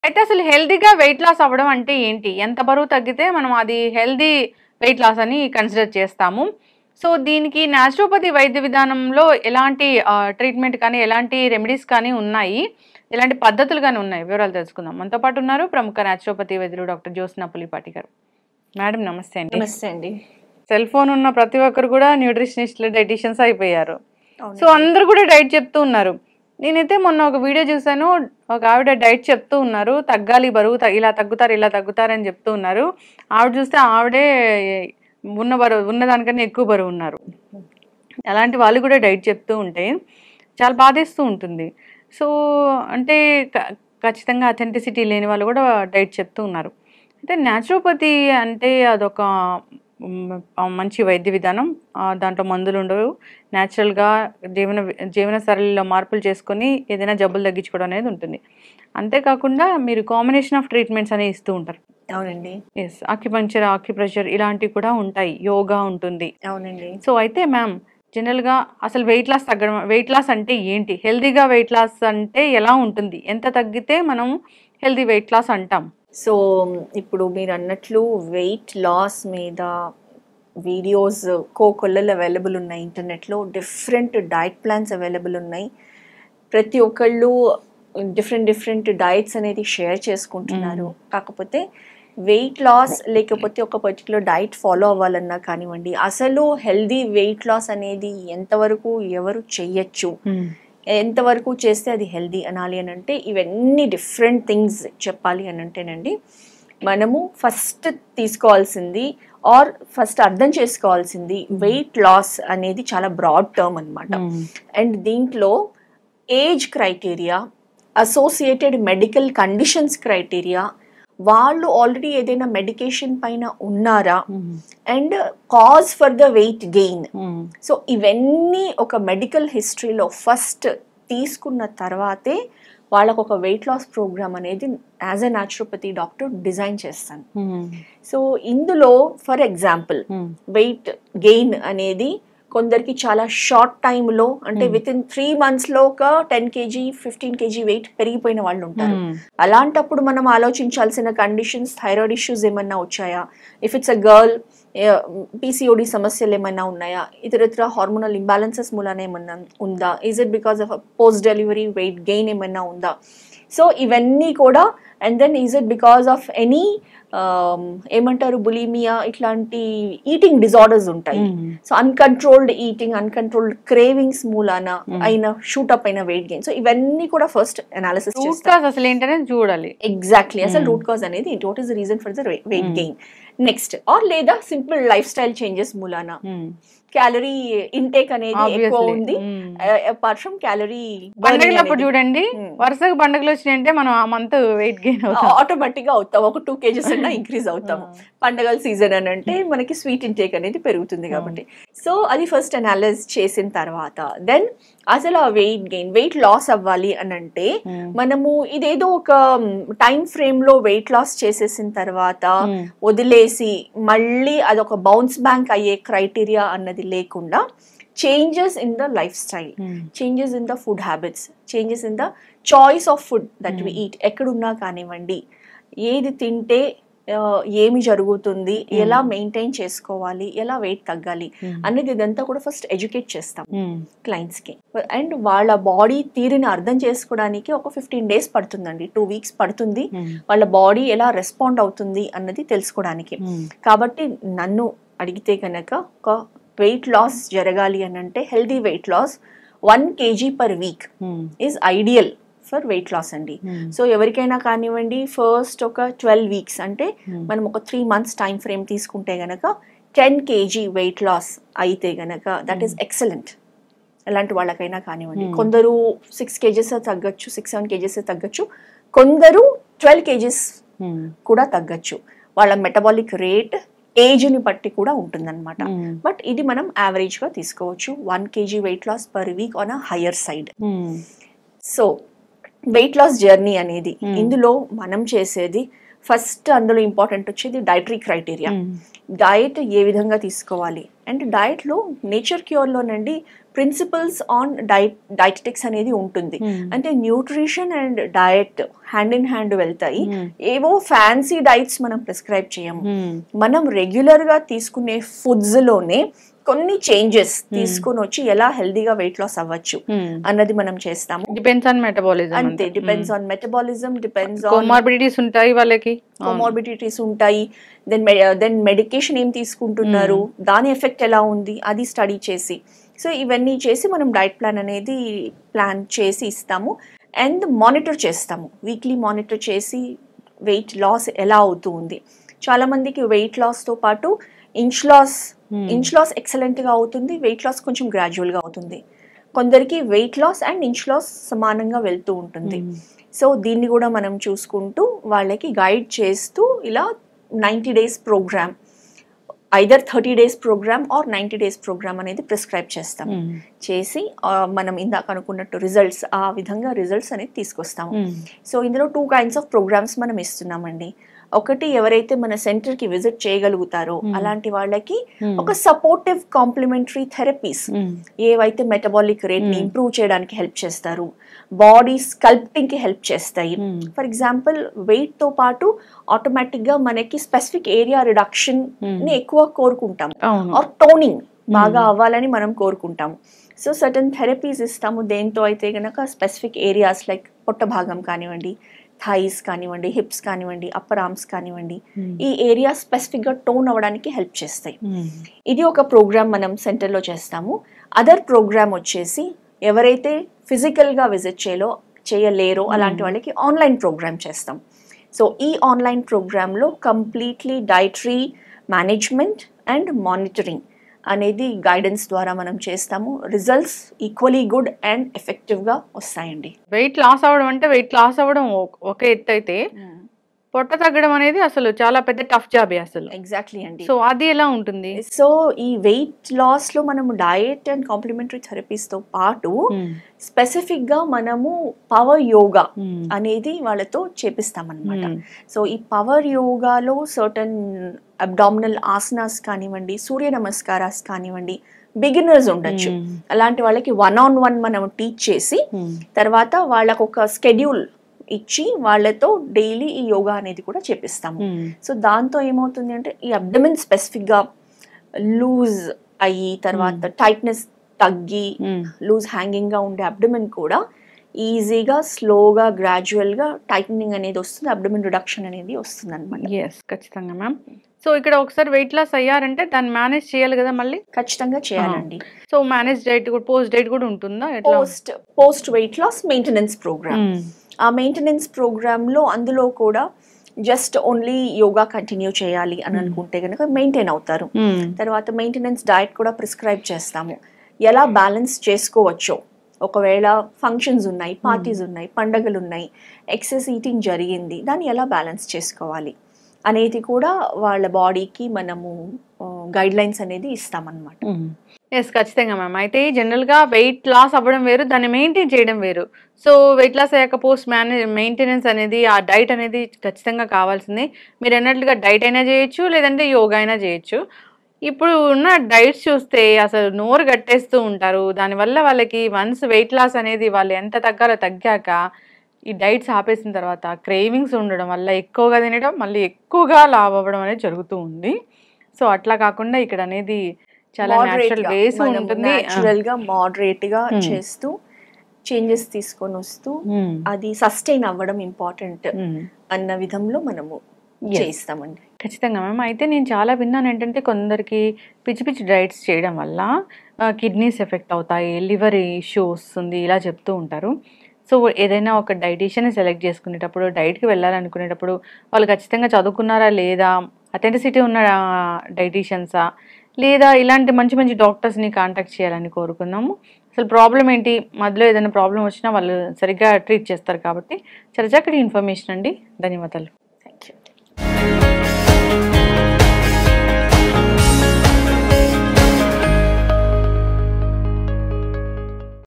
అయితే అసలు హెల్తీగా వెయిట్ లాస్ అవ్వడం అంటే ఏంటి? ఎంత బరువు తగ్గితే మనం అది హెల్తీ వెయిట్ లాస్ అని కన్సిడర్ చేస్తాము. సో, దీనికి న్యాచురోపతి వైద్య విధానంలో ఎలాంటి ట్రీట్మెంట్ కానీ, ఎలాంటి రెమెడీస్ కానీ ఉన్నాయి? ఎలాంటి పద్ధతులు గాని ఉన్నాయి? వివరాలు తెలుసుకుందాం. మనతో పాటు ఉన్నారు ప్రముఖ న్యాచురోపతి వైద్యులు డాక్టర్ జ్యోత్స్న పులిపాటి గారు. మేడం నమస్తే అండి. నమస్తే అండి. సెల్ ఫోన్ ఉన్న ప్రతి ఒక్కరు కూడా న్యూట్రిషనిస్టులు, డైటీషియన్స్ అయిపోయారు. సో, అవునండి. అందరూ కూడా డైట్ చెప్తూ ఉన్నారు. నేనైతే మొన్న ఒక వీడియో చూసాను. ఒక ఆవిడ డైట్ చెప్తూ ఉన్నారు. తగ్గాలి బరువు ఇలా తగ్గుతారు, ఇలా తగ్గుతారని చెప్తూ ఉన్నారు. ఆవిడ చూస్తే ఆవిడే ఉన్నదానికన్నా ఎక్కువ బరువు ఉన్నారు. అలాంటి వాళ్ళు కూడా డైట్ చెప్తూ ఉంటే చాలా బాధేస్తూ ఉంటుంది. సో, అంటే ఖచ్చితంగా అథెంటిసిటీ లేని వాళ్ళు కూడా డైట్ చెప్తూ ఉన్నారు. అయితే న్యాచురోపతి అంటే అదొక మంచి వైద్య విధానం. దాంట్లో మందులు ఉండవు. న్యాచురల్‌గా జీవన శైలిలో మార్పులు చేసుకొని ఏదైనా జబ్బులు తగ్గించుకోవడం అనేది ఉంటుంది. అంతేకాకుండా మీరు కాంబినేషన్ ఆఫ్ ట్రీట్మెంట్స్ అనేవి ఇస్తూ ఉంటారు. అవునండి. యెస్. ఆక్యుపంక్చర్, ఆక్యుప్రెషర్ ఇలాంటివి కూడా ఉంటాయి. యోగా ఉంటుంది. అవునండి. సో, అయితే మ్యామ్ జనరల్‌గా అసలు వెయిట్ లాస్ అంటే ఏంటి? హెల్తీగా వెయిట్ లాస్ అంటే ఎలా ఉంటుంది? ఎంత తగ్గితే మనం హెల్తీ వెయిట్ లాస్ అంటాం? సో, ఇప్పుడు మీరన్నట్లు వెయిట్ లాస్ మీద వీడియోస్ కోకొల్లలు అవైలబుల్ ఉన్నాయి ఇంటర్నెట్‌లో. డిఫరెంట్ డైట్ ప్లాన్స్ అవైలబుల్ ఉన్నాయి. ప్రతి ఒక్కళ్ళు డిఫరెంట్ డైట్స్ అనేది షేర్ చేసుకుంటున్నారు. కాకపోతే వెయిట్ లాస్ లేకపోతే ఒక పర్టికులర్ డైట్ ఫాలో అవ్వాలన్నా కానివ్వండి, అసలు హెల్దీ వెయిట్ లాస్ అనేది ఎంతవరకు ఎవరు చెయ్యొచ్చు, ఎంతవరకు చేస్తే అది హెల్దీ అనాలి అని అంటే ఇవన్నీ డిఫరెంట్ థింగ్స్ చెప్పాలి అని అంటేనండి, మనము ఫస్ట్ తీసుకోవాల్సింది ఫస్ట్ అర్థం చేసుకోవాల్సింది వెయిట్ లాస్ అనేది చాలా బ్రాడ్ టర్మ్ అనమాట. అండ్ దీంట్లో age criteria, associated medical conditions criteria, వాళ్ళు ఆల్రెడీ ఏదైనా మెడికేషన్ పైన ఉన్నారా, and cause for the weight gain. So ఇవన్నీ ఒక మెడికల్ హిస్టరీలో ఫస్ట్ తీసుకున్న తర్వాతే వాళ్ళకు ఒక వెయిట్ లాస్ ప్రోగ్రామ్ అనేది as a naturopathy doctor design చేస్తాను. సో ఇందులో ఫర్ ఎగ్జాంపుల్ వెయిట్ గెయిన్ అనేది కొందరికి చాలా షార్ట్ టైంలో, అంటే విత్ ఇన్ 3 monthsలో ఒక 10 kg 15 kg వెయిట్ పెరిగిపోయిన వాళ్ళు ఉంటారు. అలాంటప్పుడు మనం ఆలోచించాల్సిన కండిషన్స్, థైరాయిడ్ ఇష్యూస్ ఏమన్నా వచ్చాయా, if it's a girl PCOD సమస్యలు ఏమైనా ఉన్నాయా, ఇతరత్ర హార్మోనల్ ఇంబ్యాలెన్సెస్ మూలాన ఏమన్నా ఉందా, is it because of post delivery weight gain ఏమైనా ఉందా. సో ఇవన్నీ కూడా, and then is it because of any ఏమంటారు బులిమియా, ఇట్లాంటి ఈటింగ్ డిజార్డర్స్ ఉంటాయి. So uncontrolled eating, uncontrolled cravings మూలాన అయిన షూటప్ అయిన వెయిట్ గెయిన్. సో ఇవన్నీ కూడా ఫస్ట్ అనాలిసిస్ చేస్తాం. అసలు ఏంటనేది చూడాలి. ఎగ్జాక్ట్లీ, అసలు రూట్ కాజ్ అనేది what is the reason for the weight gain. Next లేదా సింపుల్ లైఫ్ స్టైల్ చేంజెస్ మూలాన క్యాలరీ ఇంటేక్ అనేది ఎక్కువ ఉంది. అపార్ట్ ఫ్రమ్ క్యాలరీ పండుగలప్పుడు చూడండి, వరుసగా పండుగలు వచ్చినాయంటే మనం ఆ మంత్ వెయిట్ గెయిన్ ఆటోమేటిక్ గా అవుతాం. ఒక 2 kgs అన్నా ఇంక్రీజ్ అవుతాము. పండుగల సీజన్ అని అంటే మనకి స్వీట్ ఇంటేక్ అనేది పెరుగుతుంది కాబట్టి. సో అది ఫస్ట్ అనాలిసిస్ చేసిన తర్వాత దెన్ అసలు ఆ వెయిట్ లాస్ అవ్వాలి అని అంటే మనము ఇదేదో ఒక టైం ఫ్రేమ్ లో వెయిట్ లాస్ చేసేసిన తర్వాత వదిలేసి మళ్ళీ అదొక బౌన్స్ బ్యాంక్ అయ్యే క్రైటీరియా అన్నది లేకుండా, changes in the lifestyle, changes in the food habits, changes in the choice of food that we eat, ఎక్కడున్నా కానివ్వండి, ఏది తింటే ఏమి జరుగుతుంది, ఎలా మెయింటైన్ చేసుకోవాలి, ఎలా వెయిట్ తగ్గాలి అనేది ఇదంతా కూడా ఫస్ట్ ఎడ్యుకేట్ చేస్తాం క్లయింట్స్ కి. అండ్ వాళ్ళ బాడీ తీరుని అర్థం చేసుకోవడానికి ఒక 15 days పడుతుందండి, 2 weeks పడుతుంది వాళ్ళ బాడీ ఎలా రెస్పాండ్ అవుతుంది అన్నది తెలుసుకోవడానికి. కాబట్టి నన్ను అడిగితే కనుక ఒక వెయిట్ లాస్ జరగాలి అని అంటే, healthy weight loss 1 kg per week is ideal for weight loss అండి. సో ఎవరికైనా కానివ్వండి, ఫస్ట్ ఒక 12 weeks అంటే మనం ఒక 3 months టైం ఫ్రేమ్ తీసుకుంటే గనక 10 kg వెయిట్ లాస్ అయితే గనక దట్ ఈస్ ఎక్సలెంట్. ఎలాంటి వాళ్ళకైనా కానివ్వండి, కొందరు 6 kgs తగ్గచ్చు, 6-7 kgs తగ్గచ్చు, కొందరు 12 kgs కూడా తగ్గచ్చు. వాళ్ళ మెటబాలిక్ రేట్ ఏజ్ని బట్టి కూడా ఉంటుందన్నమాట. బట్ ఇది మనం యావరేజ్గా తీసుకోవచ్చు. 1 kg weight loss per week on a higher side. So weight loss journey అనేది ఇందులో మనం చేసేది ఫస్ట్, అందులో ఇంపార్టెంట్ వచ్చేది డైటరీ క్రైటీరియా. డైట్ ఏ విధంగా తీసుకోవాలి, అండ్ డైట్లో నేచర్ క్యూర్లోనండి ప్రిన్సిపల్స్ ఆన్ డైటెటిక్స్ అనేది ఉంటుంది. అంటే nutrition and diet hand in hand వెళ్తాయి. ఏవో ఫ్యాన్సీ డైట్స్ మనం ప్రిస్క్రైబ్ చేయము. మనం రెగ్యులర్ గా తీసుకునే ఫుడ్స్ లోనే కొన్ని చేంజెస్ తీసుకొని వచ్చి ఎలా హెల్దీగా వెయిట్ లాస్ అవ్వచ్చు అన్నది మనం చేస్తాము. Depends on metabolism. అంతే, depends on metabolism, depends on comorbidities ఉంటాయి వాళ్ళకి, కోమార్బిడిటీస్ ఉంటాయి. దెన్ మెడికేషన్ ఏం తీసుకుంటున్నారు, దాని ఎఫెక్ట్ ఎలా ఉంది అది స్టడీ చేసి, సో ఇవన్నీ చేసి మనం డైట్ ప్లాన్ అనేది ప్లాన్ చేసి ఇస్తాము. అండ్ మానిటర్ చేస్తాము, వీక్లీ మానిటర్ చేసి వెయిట్ లాస్ ఎలా అవుతూ ఉంది. చాలా మందికి వెయిట్ లాస్తో పాటు ఇంచ్ లాస్ ఎక్సలెంట్గా అవుతుంది, వెయిట్ లాస్ కొంచెం గ్రాడ్యువల్గా అవుతుంది. కొందరికి weight loss and inch loss సమానంగా వెళ్తూ ఉంటుంది. సో దీన్ని కూడా మనం చూసుకుంటూ వాళ్ళకి గైడ్ చేస్తూ ఇలా 90 days program, either 30 days program or 90 days program అనేది ప్రిస్క్రైబ్ చేస్తాము. చేసి మనం ఇందాక అనుకున్నట్టు రిజల్ట్స్, ఆ విధంగా రిజల్ట్స్ అనేది తీసుకొస్తాము. సో ఇందులో 2 kinds ఆఫ్ ప్రోగ్రామ్స్ మనం ఇస్తున్నామండి. ఒకటి, ఎవరైతే మన సెంటర్ కి విజిట్ చేయగలుగుతారో అలాంటి వాళ్ళకి ఒక సపోర్టివ్ కాంప్లిమెంటరీ థెరపీస్, ఏవైతే మెటబాలిక్ రేట్ ని ఇంప్రూవ్ చేయడానికి హెల్ప్ చేస్తారు, బాడీ స్కల్ప్టింగ్ కి హెల్ప్ చేస్తాయి. ఫర్ ఎగ్జాంపుల్ వెయిట్ తో పాటు ఆటోమేటిక్ గా మనకి స్పెసిఫిక్ ఏరియా రిడక్షన్ ని ఎక్కువ కోరుకుంటాం, ఆర్ టోనింగ్ బాగా అవ్వాలని మనం కోరుకుంటాము. సో సర్టన్ థెరపీస్ ఇస్తాము. దేంతో అయితే గనక స్పెసిఫిక్ ఏరియాస్ లైక్ పొట్ట భాగం కానివ్వండి, థైస్ కానివ్వండి, హిప్స్ కానివ్వండి, అప్పర్ ఆర్మ్స్ కానివ్వండి, ఈ ఏరియా స్పెసిఫిక్ గా టోన్ అవ్వడానికి హెల్ప్ చేస్తాయి. ఇది ఒక ప్రోగ్రామ్ మనం సెంటర్లో చేస్తాము. అదర్ ప్రోగ్రామ్ వచ్చేసి ఎవరైతే ఫిజికల్ గా విజిట్ చేయలేరో అలాంటి వాళ్ళకి ఆన్లైన్ ప్రోగ్రామ్ చేస్తాం. సో ఈ ఆన్లైన్ ప్రోగ్రాంలో completely dietary management and monitoring అనేది గైడెన్స్ ద్వారా మనం చేస్తాము. Results equally good and effective గా వస్తాయండి. వెయిట్ లాస్ అవ్వడం అంటే వెయిట్ లాస్ అవ్వడం ఒక ఎత్తు అయితే, పొట్ట తగ్గడం అనేది అసలు చాలా పెద్ద టఫ్ జాబే అసలు. ఎగ్జాక్ట్లీ అండి. సో అది ఎలా ఉంటుంది? సో ఈ వెయిట్ లాస్ లో మనము డయట్ అండ్ కాంప్లిమెంటరీ థెరపీస్ తో పాటు స్పెసిఫిక్ గా మనము పవర్ యోగా అనేది వాళ్ళతో చేపిస్తామన్నమాట. సో ఈ పవర్ యోగాలో సర్టన్ అబ్డామినల్ ఆసనాస్ కానివ్వండి, సూర్య నమస్కారాస్ కానివ్వండి, బిగినర్స్ ఉండొచ్చు, అలాంటి వాళ్ళకి 1-on-1 మనం టీచ్ చేసి తర్వాత వాళ్ళకు ఒక స్కెడ్యూల్ ఇచ్చి వాళ్ళతో డైలీ ఈ యోగా అనేది కూడా చేపిస్తాము. సో దాంతో ఏమవుతుంది అంటే ఈ అబ్డమెన్ స్పెసిఫిక్ గా లూజ్ అయ్యి తర్వాత టైట్నెస్ తగ్గి లూజ్ హ్యాంగింగ్ గా ఉండే అబ్డమెన్ కూడా ఈజీగా స్లోగా గ్రాడ్యువల్ గా టైటనింగ్ అనేది వస్తుంది, అబ్డమెన్ రిడక్షన్ అనేది వస్తుంది అనమాట. ఎస్, ఖచ్చితంగా మ్యామ్. సో ఇక్కడ ఒకసారి వెయిట్ లాస్ అయ్యారంటే దాన్ని మేనేజ్ చేయాలి కదా మళ్ళీ? ఖచ్చితంగా చేయాలండి. సో మేనేజ్ డైట్ కూడా, పోస్ట్ డైట్ కూడా ఉంటుందా? Post weight loss maintenance program, ఆ మెయింటెనెన్స్ ప్రోగ్రామ్లో అందులో కూడా జస్ట్ ఓన్లీ యోగా కంటిన్యూ చేయాలి అని అనుకుంటే కనుక మెయింటైన్ అవుతారు. తర్వాత మెయింటెనెన్స్ డయట్ కూడా ప్రిస్క్రైబ్ చేస్తాము. ఎలా బ్యాలెన్స్ చేసుకోవచ్చో, ఒకవేళ ఫంక్షన్స్ ఉన్నాయి, పార్టీస్ ఉన్నాయి, పండగలు ఉన్నాయి, ఎక్సెస్ ఈటింగ్ జరిగింది, దాన్ని ఎలా బ్యాలెన్స్ చేసుకోవాలి అనేది కూడా వాళ్ళ బాడీకి మనము గైడ్ లైన్స్ అనేది ఇస్తామన్నమాట. ఎస్, ఖచ్చితంగా మ్యామ్. అయితే జనరల్గా వెయిట్ లాస్ అవ్వడం వేరు, దాన్ని మెయింటైన్ చేయడం వేరు. సో వెయిట్ లాస్ అయ్యాక పోస్ట్ మెయింటెనెన్స్ అనేది, ఆ డైట్ అనేది ఖచ్చితంగా కావాల్సింది. మీరు అన్నట్లుగా డైట్ అయినా చేయొచ్చు, లేదంటే యోగా అయినా చేయొచ్చు. ఇప్పుడు ఉన్న డైట్స్ చూస్తే అసలు నోరు కట్టేస్తూ ఉంటారు. దానివల్ల వాళ్ళకి వన్స్ వెయిట్ లాస్ అనేది వాళ్ళు ఎంత తగ్గాలో తగ్గాక ఈ డైట్స్ ఆపేసిన తర్వాత క్రేవింగ్స్ ఉండడం వల్ల ఎక్కువగా తినడం, మళ్ళీ ఎక్కువగా లావ్ అవ్వడం అనేది జరుగుతూ ఉంది. సో అట్లా కాకుండా ఇక్కడ అనేది చాలా న్యాచురల్ వేస్ ఉంటుంది. న్యాచురల్ గా మోడరేట్ గా చేస్తూ చేంజెస్ తీసుకొని వస్తూ అది సస్టైన్ అవ్వడం ఇంపార్టెంట్ అన్న విధంలో మనము చేస్తామండి. ఖచ్చితంగా మ్యామ్. అయితే నేను చాలా విన్నాను ఏంటంటే కొందరికి పిచ్చి పిచ్చి డైట్స్ చేయడం వల్ల కిడ్నీస్ ఎఫెక్ట్ అవుతాయి, లివర్ ఇష్యూ వస్తుంది, ఇలా చెప్తూ ఉంటారు. సో ఏదైనా ఒక డైటీషియన్ సెలెక్ట్ చేసుకునేటప్పుడు, డైట్కి వెళ్ళాలనుకునేటప్పుడు వాళ్ళు ఖచ్చితంగా చదువుకున్నారా లేదా, అథెంటిసిటీ ఉన్న డైటీషియన్సా, లేదా ఇలాంటి మంచి మంచి డాక్టర్స్ని కాంటాక్ట్ చేయాలని కోరుకున్నాము. అసలు ప్రాబ్లం ఏంటి, మధ్యలో ఏదైనా ప్రాబ్లం వచ్చినా వాళ్ళు సరిగ్గా ట్రీట్ చేస్తారు కాబట్టి చాలా చక్కటి ఇన్ఫర్మేషన్ అండి. ధన్యవాదాలు. Thank you.